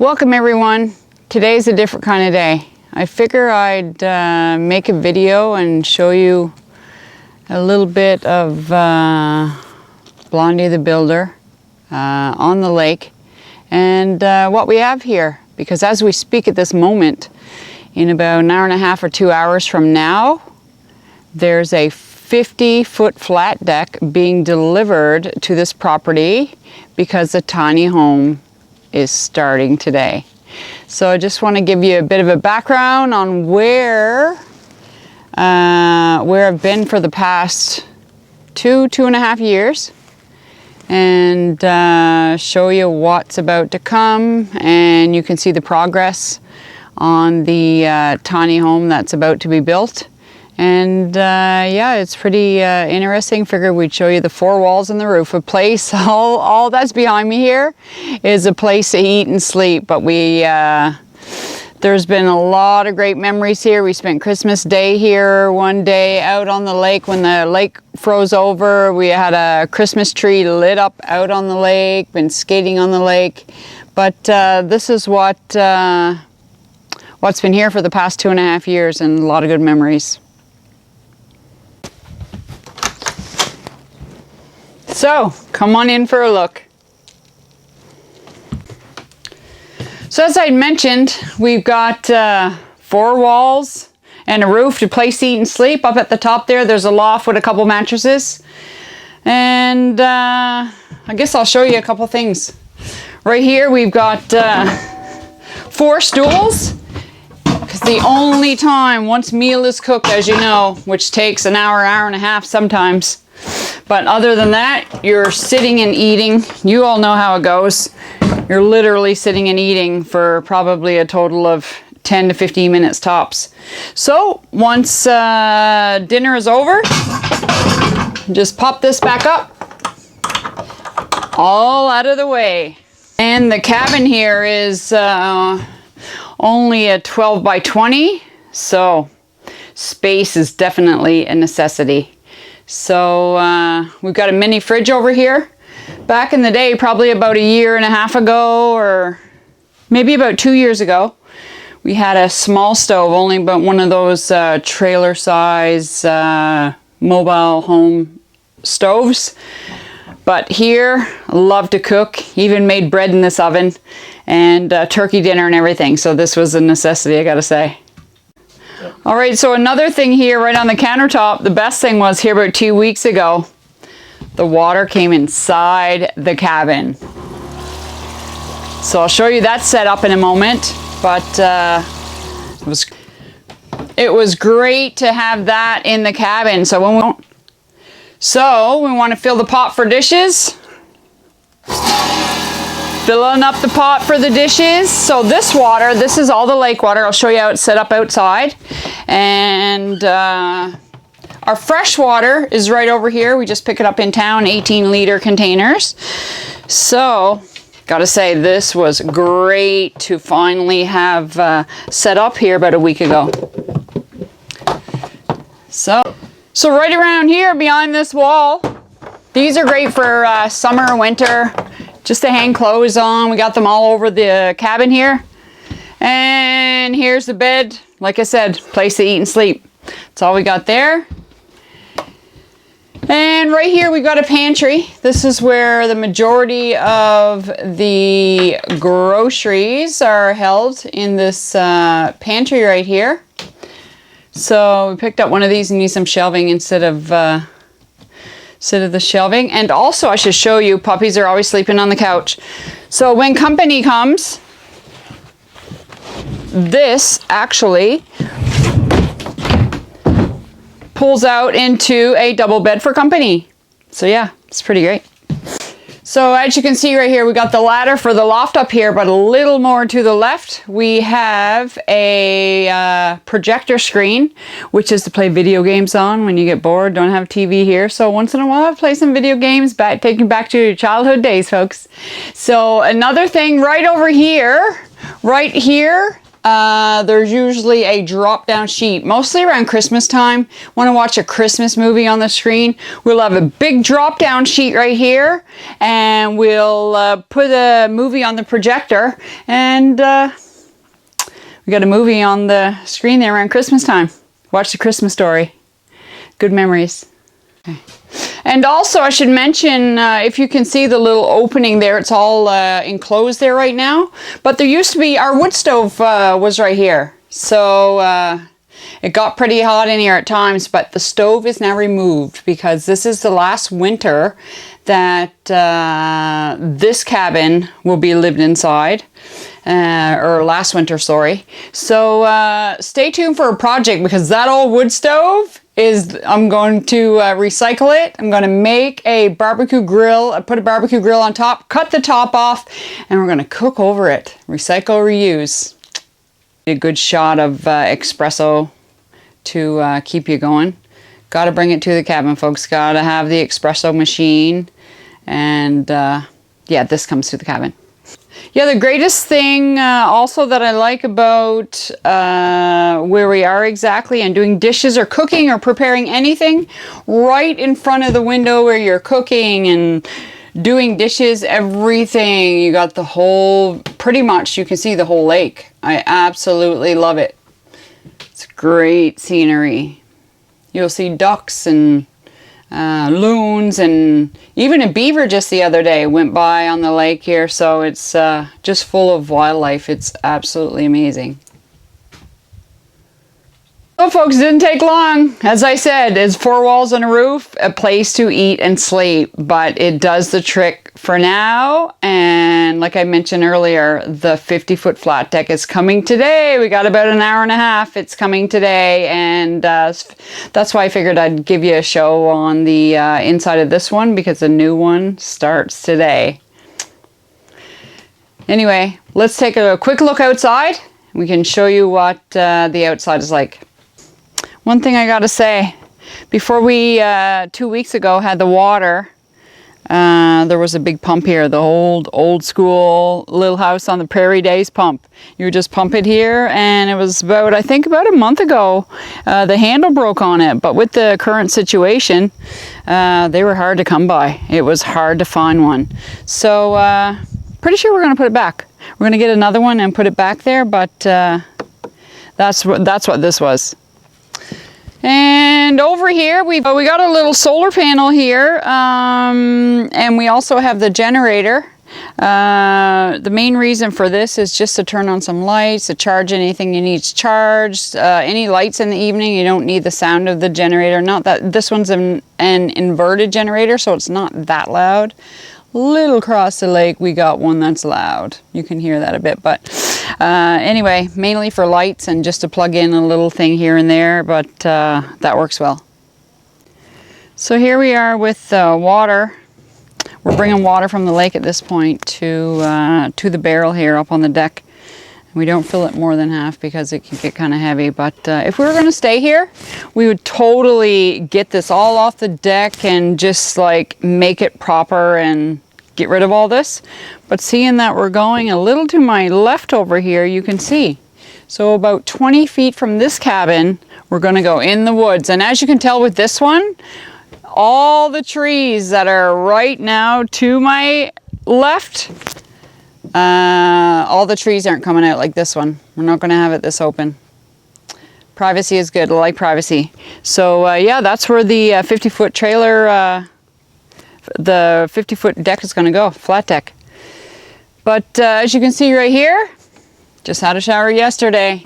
Welcome everyone. Today's a different kind of day. I figure I'd make a video and show you a little bit of Blondie the builder on the lake and what we have here. Because as we speak at this moment, in about an hour and a half or 2 hours from now, there's a 50-foot flat deck being delivered to this property because the tiny home is starting today. So I just want to give you a bit of a background on where I've been for the past two and a half years, and show you what's about to come, and you can see the progress on the tiny home that's about to be built. And yeah, it's pretty interesting. Figured we'd show you the four walls and the roof. A place, all that's behind me here is a place to eat and sleep. But there's been a lot of great memories here. We spent Christmas Day here one day out on the lake when the lake froze over. We had a Christmas tree lit up out on the lake, been skating on the lake. But this is what's been here for the past 2.5 years, and a lot of good memories. So, come on in for a look. So as I mentioned, we've got 4 walls and a roof to place, eat, and sleep. Up at the top there's a loft with a couple mattresses. And I guess I'll show you a couple things. Right here we've got 4 stools. Because the only time, once meal is cooked, as you know, which takes an hour and a half sometimes, but other than that, you're sitting and eating. You all know how it goes. You're literally sitting and eating for probably a total of 10 to 15 minutes tops. So once dinner is over, just pop this back up, all out of the way. And the cabin here is only a 12 by 20, so space is definitely a necessity. So we've got a mini fridge over here. Back in the day, probably about 1.5 years ago, or maybe about 2 years ago, we had a small stove, only about one of those trailer size mobile home stoves. But here, I love to cook, even made bread in this oven, and turkey dinner and everything. So this was a necessity, I gotta say. All right, so another thing here right on the countertop, the best thing was here about 2 weeks ago, the water came inside the cabin. So I'll show you that set up in a moment, but it was great to have that in the cabin. So we want to fill the pot for dishes. Filling up the pot for the dishes. So this water, this is all the lake water. I'll show you how it's set up outside. And our fresh water is right over here. We just pick it up in town, 18-liter containers. So, gotta say, this was great to finally have set up here about a week ago. So right around here, behind this wall, these are great for summer, winter, just to hang clothes on. We got them all over the cabin here. And here's the bed. Like I said, place to eat and sleep. That's all we got there. And right here we got a pantry. This is where the majority of the groceries are held, in this pantry right here. So we picked up one of these and need some shelving instead of the shelving. And also I should show you, puppies are always sleeping on the couch. So when company comes, this actually pulls out into a double bed for company. So yeah, it's pretty great. So as you can see right here, we got the ladder for the loft up here, but a little more to the left, we have a projector screen, which is to play video games on when you get bored, don't have TV here. So once in a while, I play some video games, take you back to your childhood days, folks. So another thing right over here, right here, there's usually a drop down sheet. Mostly around Christmas time, want to watch a Christmas movie on the screen, we'll have a big drop down sheet right here, and we'll put a movie on the projector, and we got a movie on the screen there around Christmas time. Watch The Christmas Story. Good memories. Okay. And also I should mention, if you can see the little opening there, it's all enclosed there right now. But there used to be, our wood stove was right here. So it got pretty hot in here at times, but the stove is now removed because this is the last winter that this cabin will be lived inside. Or last winter, sorry. So stay tuned for a project, because that old wood stove is, I'm going to recycle it. I'm going to make a barbecue grill, put a barbecue grill on top, cut the top off, and we're going to cook over it. Recycle, reuse. A good shot of espresso to keep you going. Got to bring it to the cabin, folks. Got to have the espresso machine. And yeah, this comes to the cabin. Yeah, the greatest thing also that I like about where we are exactly, and doing dishes or cooking or preparing anything right in front of the window where you're cooking and doing dishes, everything. You got the whole, pretty much you can see the whole lake. I absolutely love it. It's great scenery. You'll see ducks and loons, and even a beaver just the other day went by on the lake here. So it's just full of wildlife. It's absolutely amazing. Well, folks, it didn't take long. As I said, it's 4 walls and a roof, a place to eat and sleep, but it does the trick for now. And like I mentioned earlier, the 50-foot flat deck is coming today. We got about an hour and a half. It's coming today, and that's why I figured I'd give you a show on the inside of this one, because the new one starts today. Anyway, let's take a quick look outside. We can show you what the outside is like. One thing I gotta say, before we 2 weeks ago had the water, there was a big pump here, the old school Little House on the Prairie Days pump. You would just pump it here, and it was about, I think about a month ago, the handle broke on it. But with the current situation, they were hard to come by. It was hard to find one. So pretty sure we're gonna put it back. We're gonna get another one and put it back there, but that's what this was. And over here we got a little solar panel here, and we also have the generator. The main reason for this is just to turn on some lights, to charge anything you need charged. Any lights in the evening, you don't need the sound of the generator. Not that this one's an inverted generator, so it's not that loud. Little across the lake we got one that's loud. You can hear that a bit, but anyway, mainly for lights and just to plug in a little thing here and there, but that works well. So here we are with water. We're bringing water from the lake at this point to the barrel here up on the deck. We don't fill it more than half because it can get kind of heavy, but if we were going to stay here, we would totally get this all off the deck and just like make it proper and get rid of all this. But seeing that we're going a little to my left over here, you can see. So about 20 feet from this cabin, we're going to go in the woods. And as you can tell with this one, all the trees that are right now to my left, all the trees aren't coming out like this one. We're not going to have it this open. Privacy is good. I like privacy. So yeah, that's where the 50-foot trailer, the 50-foot deck is going to go, flat deck. But as you can see right here, just had a shower yesterday.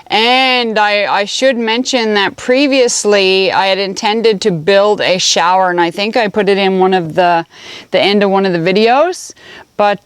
And I should mention that previously I had intended to build a shower, and I think I put it in one of the end of one of the videos. But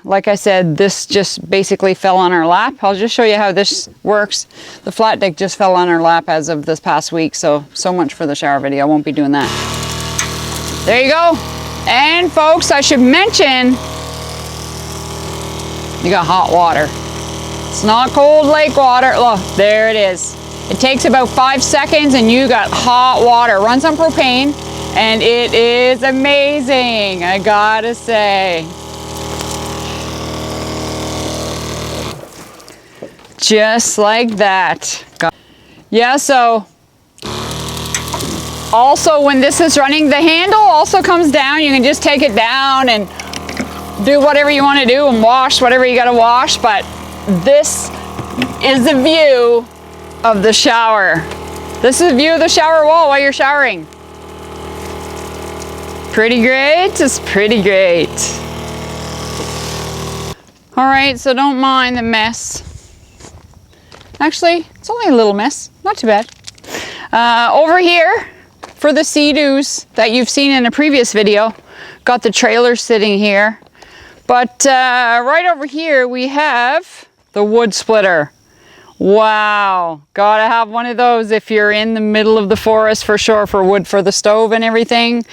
like I said, this just basically fell on our lap. I'll just show you how this works. The flat deck just fell on our lap as of this past week, so much for the shower video. I won't be doing that. There you go. And folks, I should mention, you got hot water. It's not cold lake water. Look, there it is. It takes about 5 seconds and you got hot water. Runs on propane and it is amazing, I gotta say. Just like that. Yeah, so also when this is running, the handle also comes down. You can just take it down and do whatever you want to do and wash whatever you got to wash. But this is the view of the shower. This is the view of the shower wall while you're showering. Pretty great. It's pretty great. All right, so don't mind the mess. Actually, it's only a little mess. Not too bad. Over here, for the Sea-Doos that you've seen in a previous video, got the trailer sitting here. But right over here, we have the wood splitter. Wow, gotta have one of those if you're in the middle of the forest for sure, for wood for the stove and everything.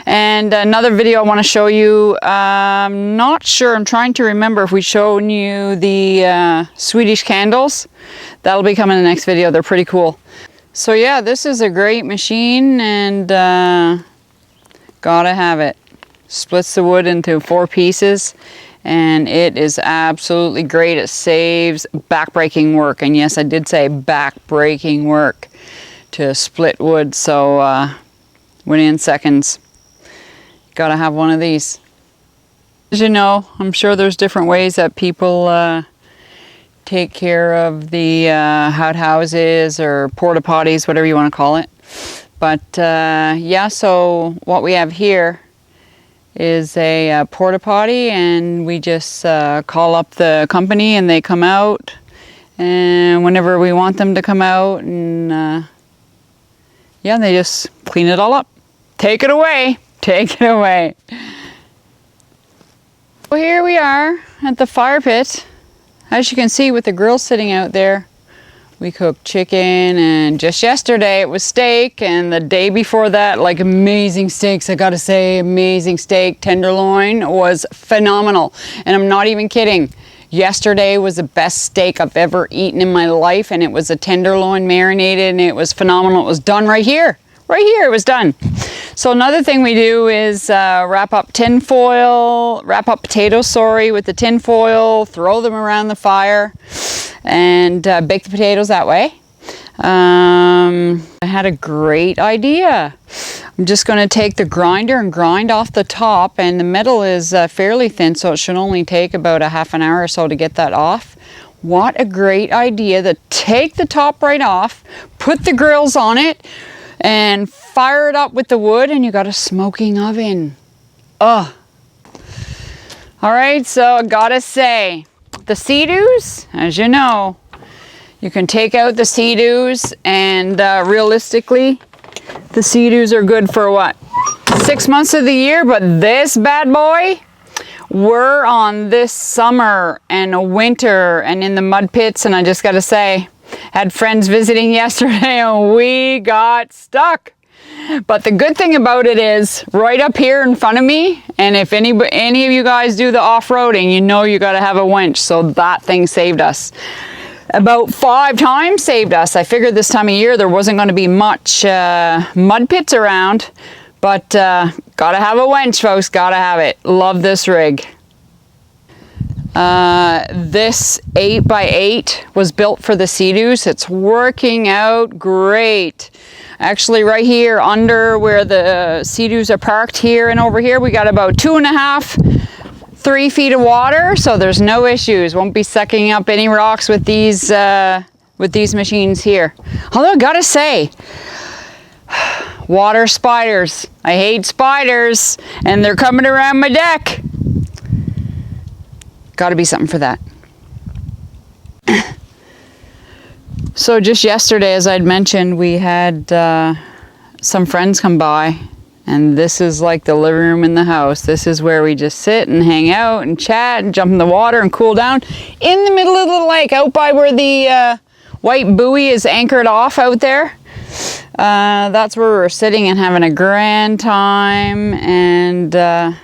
And another video I want to show you, I'm not sure, I'm trying to remember if we've shown you the Swedish candles. That'll be coming in the next video, they're pretty cool. So yeah, this is a great machine and gotta have it. Splits the wood into 4 pieces. And it is absolutely great. It saves back-breaking work. And yes, I did say back-breaking work to split wood. So within seconds, gotta have one of these. As you know, I'm sure there's different ways that people take care of the outhouses or porta potties, whatever you want to call it. But yeah, so what we have here is a porta potty, and we just call up the company and they come out, and whenever we want them to come out, and yeah, they just clean it all up. Take it away. Take it away. Well, here we are at the fire pit. As you can see with the grill sitting out there, we cooked chicken, and just yesterday it was steak, and the day before that, like, amazing steaks. I gotta say, amazing steak. Tenderloin was phenomenal, and I'm not even kidding. Yesterday was the best steak I've ever eaten in my life, and it was a tenderloin marinated, and it was phenomenal. It was done right here. Right here it was done. So another thing we do is wrap up potatoes, with the tin foil, throw them around the fire, and bake the potatoes that way. I had a great idea. I'm just going to take the grinder and grind off the top, and the metal is fairly thin, so it should only take about a half an hour or so to get that off. What a great idea to take the top right off, put the grills on it, and fire it up with the wood, and you got a smoking oven. Ugh. All right, so I gotta say, the Sea-Doos, as you know, you can take out the Sea-Doos, and realistically, the Sea-Doos are good for what? 6 months of the year, but this bad boy, we're on this summer and a winter and in the mud pits, and I just gotta say, had friends visiting yesterday and we got stuck. But the good thing about it is right up here in front of me, and if any of you guys do the off-roading, you know you got to have a winch, so that thing saved us. About 5 times saved us. I figured this time of year there wasn't going to be much mud pits around, but got to have a winch, folks, got to have it. Love this rig. This 8x8 was built for the Sea-Doos. It's working out great. Actually, right here under where the Sea-Doos are parked here and over here, we got about 2.5, 3 feet of water, so there's no issues. Won't be sucking up any rocks with these machines here. Although I gotta say, water spiders. I hate spiders, and they're coming around my deck. Gotta be something for that. So just yesterday, as I'd mentioned, we had some friends come by, and this is like the living room in the house. This is where we just sit and hang out and chat and jump in the water and cool down in the middle of the lake, out by where the white buoy is anchored off out there. That's where we're sitting and having a grand time. And I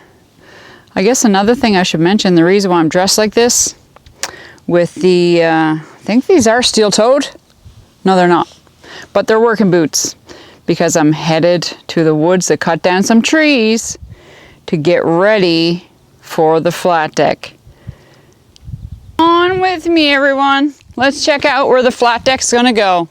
guess another thing I should mention, the reason why I'm dressed like this, with the, I think these are steel-toed. No, they're not. But they're working boots, because I'm headed to the woods to cut down some trees to get ready for the flat deck. On with me, everyone. let's check out where the flat deck's gonna go.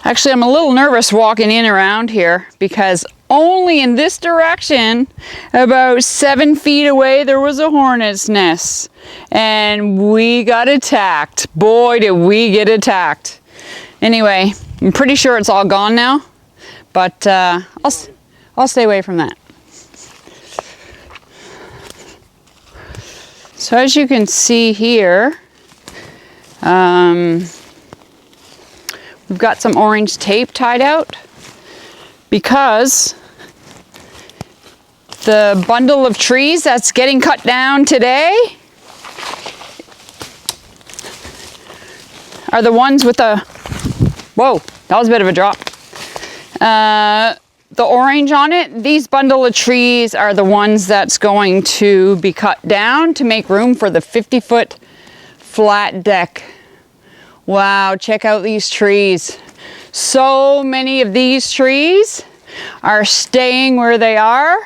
Actually, I'm a little nervous walking in around here because only in this direction, about 7 feet away, there was a hornet's nest. And we got attacked. Boy, did we get attacked. Anyway, I'm pretty sure it's all gone now, but I'll stay away from that. So as you can see here, we've got some orange tape tied out because the bundle of trees that's getting cut down today are the ones with the, whoa, that was a bit of a drop. The orange on it, these bundle of trees are the ones that's going to be cut down to make room for the 50-foot flat deck. Wow, check out these trees. So many of these trees are staying where they are.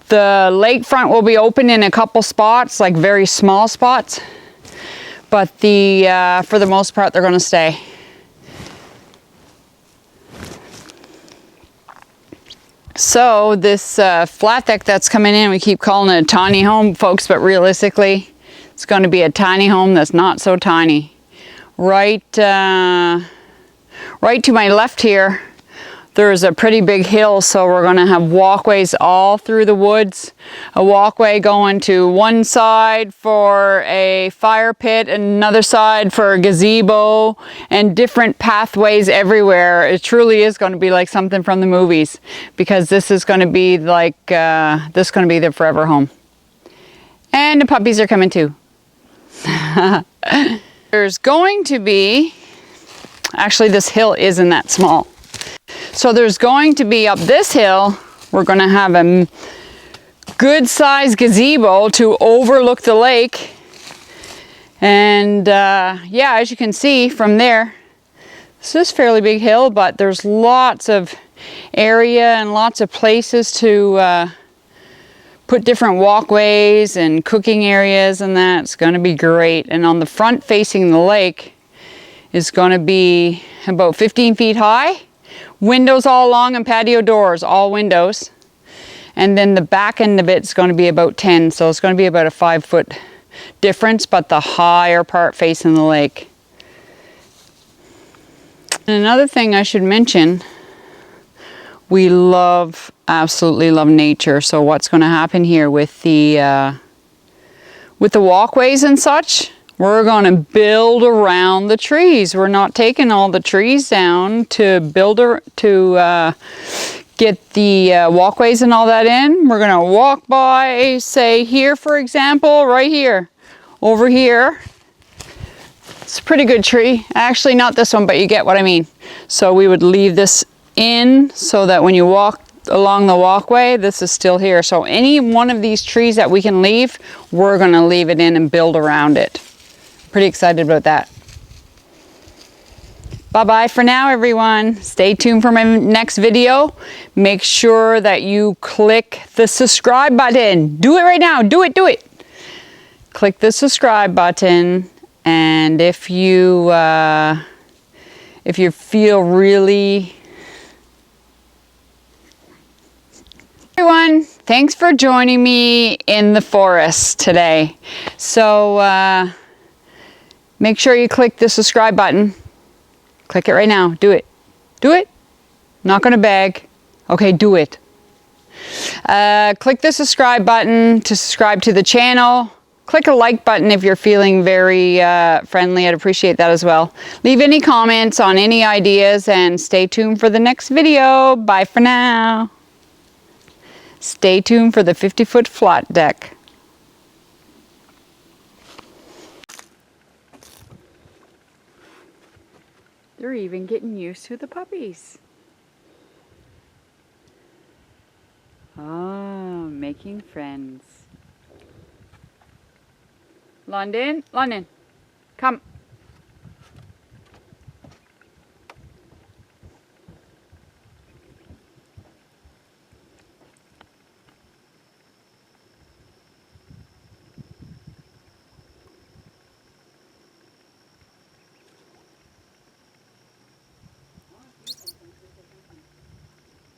The lakefront will be open in a couple spots, like very small spots, but for the most part, they're going to stay. So this flat deck that's coming in, we keep calling it a tiny home, folks, but realistically, it's going to be a tiny home that's not so tiny. Right to my left here, there's a pretty big hill, so we're going to have walkways all through the woods. A walkway going to one side for a fire pit, another side for a gazebo, and different pathways everywhere. It truly is going to be like something from the movies, because this is going to be like, this is going to be their forever home. And the puppies are coming too. There's going to be, actually this hill isn't that small. So there's going to be up this hill, we're going to have a good sized gazebo to overlook the lake. And yeah, as you can see from there, this is a fairly big hill, but there's lots of area and lots of places to put different walkways and cooking areas, and that's going to be great. And on the front facing the lake is going to be about 15 feet high. Windows all along and patio doors, all windows. And then the back end of it's going to be about 10, so it's going to be about a 5-foot difference, but the higher part facing the lake. And another thing I should mention, we absolutely love nature. So what's going to happen here with the walkways and such, we're going to build around the trees. We're not taking all the trees down to get the walkways and all that in. We're going to walk by, say here for example, right here, over here. It's a pretty good tree. Actually not this one, but you get what I mean. So we would leave this in so that when you walk along the walkway, this is still here. So any one of these trees that we can leave, we're going to leave it in and build around it. Pretty excited about that. Bye-bye for now, everyone. Stay tuned for my next video. Make sure that you click the subscribe button. Do it right now. Do it. Click the subscribe button, and if you feel really... Everyone, thanks for joining me in the forest today. So make sure you click the subscribe button. Click it right now. Do it. Do it. Not going to beg. Okay, do it. Click the subscribe button to subscribe to the channel. Click a like button if you're feeling very friendly. I'd appreciate that as well. Leave any comments on any ideas, and stay tuned for the next video. Bye for now. Stay tuned for the 50-foot flat deck. They're even getting used to the puppies. Oh, making friends. London, come.